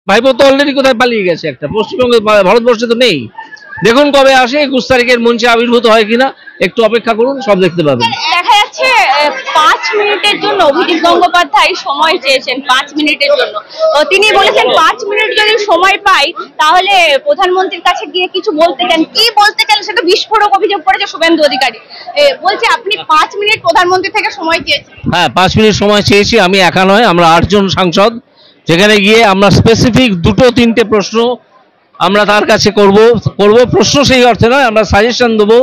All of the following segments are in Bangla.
ভাইপো তো অলরেডি কোথায় পালিয়ে গেছে, একটা পশ্চিমবঙ্গে, ভারতবর্ষে তো নেই। দেখুন কবে আসে, 21 তারিখের মঞ্চে আবির্ভূত হয় কিনা, একটু অপেক্ষা করুন, সব দেখতে পাবেন। দেখা যাচ্ছে 5 মিনিটের জন্য অভিজিৎ গঙ্গোপাধ্যায় সময় চেয়েছেন, 5 মিনিটের জন্য। তিনি বলেছেন 5 মিনিট যদি সময় পাই তাহলে প্রধানমন্ত্রীর কাছে গিয়ে কিছু বলতে চান। কি বলতে চান সেটা বিস্ফোরক অভিযোগ করেছে শুভেন্দু অধিকারী। বলছে আপনি 5 মিনিট প্রধানমন্ত্রী থেকে সময় চেয়েছেন। হ্যাঁ, 5 মিনিট সময় চেয়েছি, আমি একা নয়, আমরা 8 জন সাংসদ। যেখানে গিয়ে আমরা স্পেসিফিক 2-3টে প্রশ্ন আমরা তার কাছে করব। প্রশ্ন সেই অর্থে নয়, আমরা সাজেশন দেবো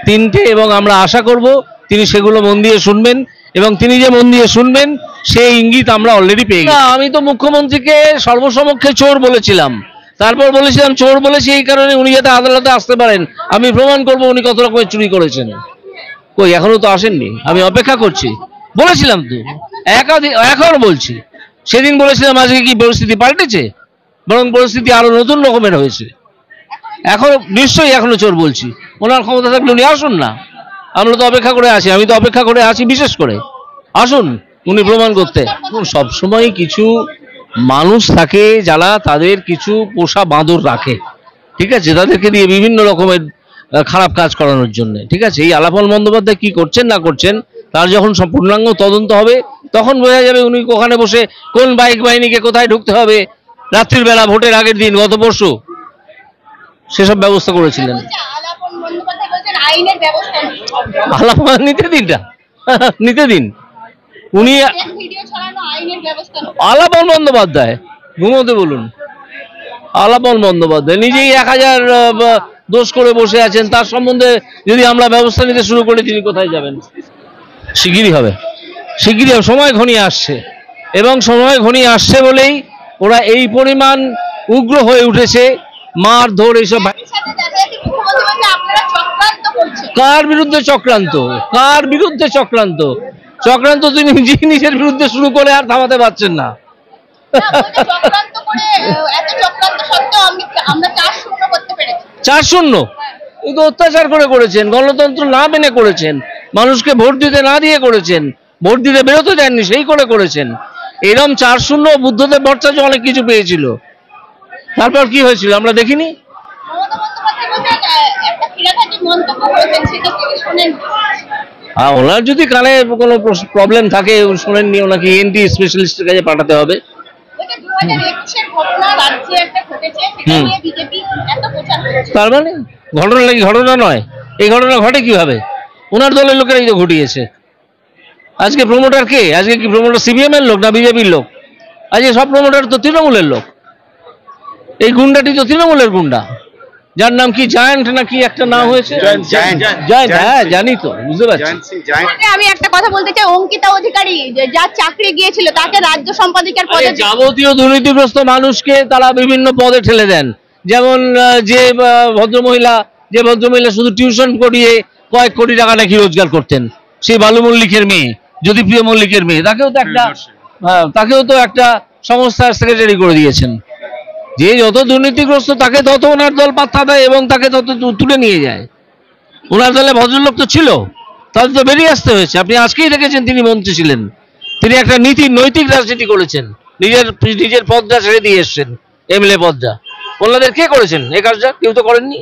3টে, এবং আমরা আশা করব তিনি সেগুলো মন দিয়ে শুনবেন, এবং তিনি যে মন দিয়ে শুনবেন সেই ইঙ্গিত আমরা অলরেডি পেয়ে গেছি। আমি তো মুখ্যমন্ত্রীকে সর্বসমক্ষে চোর বলেছিলাম, তারপর বলেছিলাম চোর বলেছি এই কারণে উনি যাতে আদালতে আসতে পারেন, আমি প্রমাণ করব উনি কত রকমের চুরি করেছেন। কই, এখনো তো আসেননি, আমি অপেক্ষা করছি। বলেছিলাম তো, এখনো বলছি। সেদিন বলেছিলাম, আজকে কি পরিস্থিতি পাল্টেছে? বরং পরিস্থিতি আরো নতুন রকমের হয়েছে। এখন নিশ্চয়ই এখনো চোর বলছি। ওনার ক্ষমতা থাকলে উনি আসুন না, আমরা তো অপেক্ষা করে আছি, আমি তো অপেক্ষা করে আছি বিশেষ করে। আসুন উনি প্রমাণ করতে। সবসময় কিছু মানুষ থাকে যারা তাদের কিছু পোষা বাঁদর রাখে, ঠিক আছে, তাদেরকে দিয়ে বিভিন্ন রকমের খারাপ কাজ করানোর জন্য। ঠিক আছে, এই আলাপন বন্দ্যোপাধ্যায় কি করছেন না করছেন তার যখন পূর্ণাঙ্গ তদন্ত হবে তখন বোঝা যাবে উনি ওখানে বসে কোন বাইক বাহিনীকে কোথায় ঢুকতে হবে রাত্রির বেলা ভোটের আগের দিন, গত পরশু সেসব ব্যবস্থা করেছিলেন। আলাপন নিতে দিন উনি আলাপন বন্দ্যোপাধ্যায় ঘুমোতে বলুন। আলাপন বন্দ্যোপাধ্যায় নিজেই 1000 দোষ করে বসে আছেন, তার সম্বন্ধে যদি আমরা ব্যবস্থা নিতে শুরু করি তিনি কোথায় যাবেন? শিগগিরই হবে, শিগগিরই হবে। সময় ঘনিয়ে আসছে, এবং সময় ঘনিয়ে আসছে বলেই ওরা এই পরিমাণ উগ্র হয়ে উঠেছে, মারধর এইসব। কার বিরুদ্ধে চক্রান্ত? কার বিরুদ্ধে চক্রান্ত? চক্রান্ত তিনি নিজের বিরুদ্ধে শুরু করে আর থামাতে পারছেন না। 4-0 এই তো অত্যাচার করে করেছেন, গণতন্ত্র না মেনে করেছেন, মানুষকে ভোট দিতে না দিয়ে করেছেন, ভোট দিতে বেরোতে দেননি সেই করে করেছেন। এরকম 4-0 বুদ্ধদেব ভট্টাচার্য অনেক কিছু পেয়েছিল, তারপর কি হয়েছিল আমরা দেখিনি। ওনার যদি কানে কোনো প্রবলেম থাকে শোনেননি, ওনাকে ENT স্পেশালিস্টের কাছে পাঠাতে হবে। তার মানে ঘটনা নাকি ঘটনা নয়, এই ঘটনা ঘটে কিভাবে? ওনার দলের লোকেরাই তো ঘটিয়েছে। আজকে প্রমোটার কে? আজকে কি প্রমোটার CPM এর লোক না বিজেপির লোক? আজকে সব প্রমোটার তো তৃণমূলের লোক। এই গুন্ডাটি তো তৃণমূলের গুন্ডা, যার নাম কি জায়ান্ট না কি একটা নাম হয়েছে, জায়ান্ট। হ্যাঁ জানি তো, বুঝতে পারছি। আমি একটা কথা বলতে চাই, অঙ্কিতা অধিকারী যার চাকরি গিয়েছিল তাকে রাজ্য সম্পাদিকার পদে, যাবতীয় দুর্নীতিগ্রস্ত মানুষকে তারা বিভিন্ন পদে ঠেলে দেন। যেমন যে ভদ্রমহিলা শুধু টিউশন করিয়ে কয়েক কোটি টাকা নাকি রোজগার করতেন, সেই বালু মল্লিকের মেয়ে, জ্যোতিপ্রিয় মল্লিকের মেয়ে, তাকেও তো একটা সংস্থার সেক্রেটারি করে দিয়েছেন। যে যত দুর্নীতিগ্রস্ত তাকে তত ওনার দল পাত্তা দেয় এবং তাকে তত তুলে নিয়ে যায়। ওনার দলে ভদ্রলোক তো ছিল, তাদের তো বেরিয়ে আসতে হয়েছে। আপনি আজকেই দেখেছেন তিনি মন্ত্রী ছিলেন, তিনি একটা নৈতিক রাজনীতি করেছেন, নিজের পদটা ছেড়ে দিয়ে এসছেন, MLA পদটা। ওনাদের কে করেছেন এই কাজটা? কেউ তো করেননি।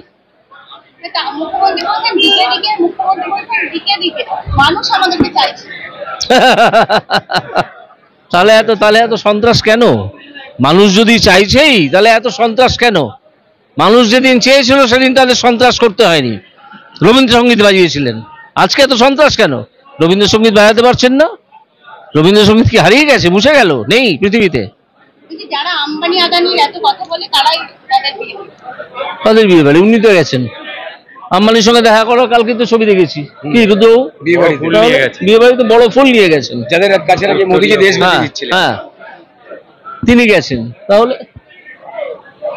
তাহলে এত সন্ত্রাস কেন? মানুষ যদি চাইছেই তাহলে এত সন্ত্রাস কেন? মানুষ যেদিন চেয়েছিল সেদিন তাদের সন্ত্রাস করতে হয়নি, রবীন্দ্রসঙ্গীত বাজিয়েছিলেন। আজকে এত সন্ত্রাস কেন? রবীন্দ্রসঙ্গীত বাজাতে পারছেন না? রবীন্দ্রসঙ্গীত কি হারিয়ে গেছে, মুছে গেল, নেই পৃথিবীতে? তাদের বিয়ে বাড়ি উনি তো গেছেন, আম্বানির সঙ্গে দেখা করো, কালকে তো ছবি দেখেছি, কি বিয়ে বাড়ি তো বড় ফুল নিয়ে গেছেন, যাদের কাছে হ্যাঁ তিনি গেছেন। তাহলে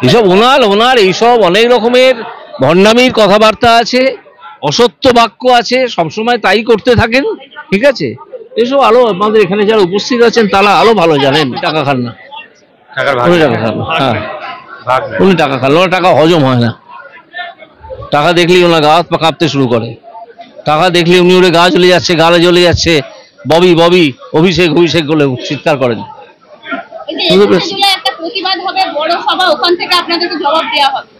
এইসব ওনার এইসব অনেক রকমের ভণ্ডামির কথাবার্তা আছে, অসত্য বাক্য আছে, সবসময় তাই করতে থাকেন। ঠিক আছে, এসব আমাদের এখানে যারা উপস্থিত আছেন তারা আরো ভালো জানেন। টাকা খান না, উনি টাকা খান, ওনার টাকা হজম হয় না। টাকা দেখলেই ওনার গা হাত পা কাঁপতে শুরু করে, টাকা দেখলে উনি ওরে গা জ্বলে যাচ্ছে, গালে জ্বলে যাচ্ছে, অভিষেক বলে চিৎকার করেন। বড় সভা, ওখান থেকে আপনাদেরকে জবাব দেওয়া হবে।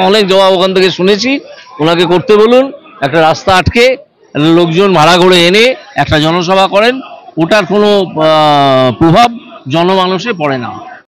অনেক জবাব ওখান থেকে শুনেছি, ওনাকে করতে বলুন। একটা রাস্তা আটকে লোকজন ভাড়া করে এনে একটা জনসভা করেন, ওটার কোনো প্রভাব জনমানুষে পড়ে না।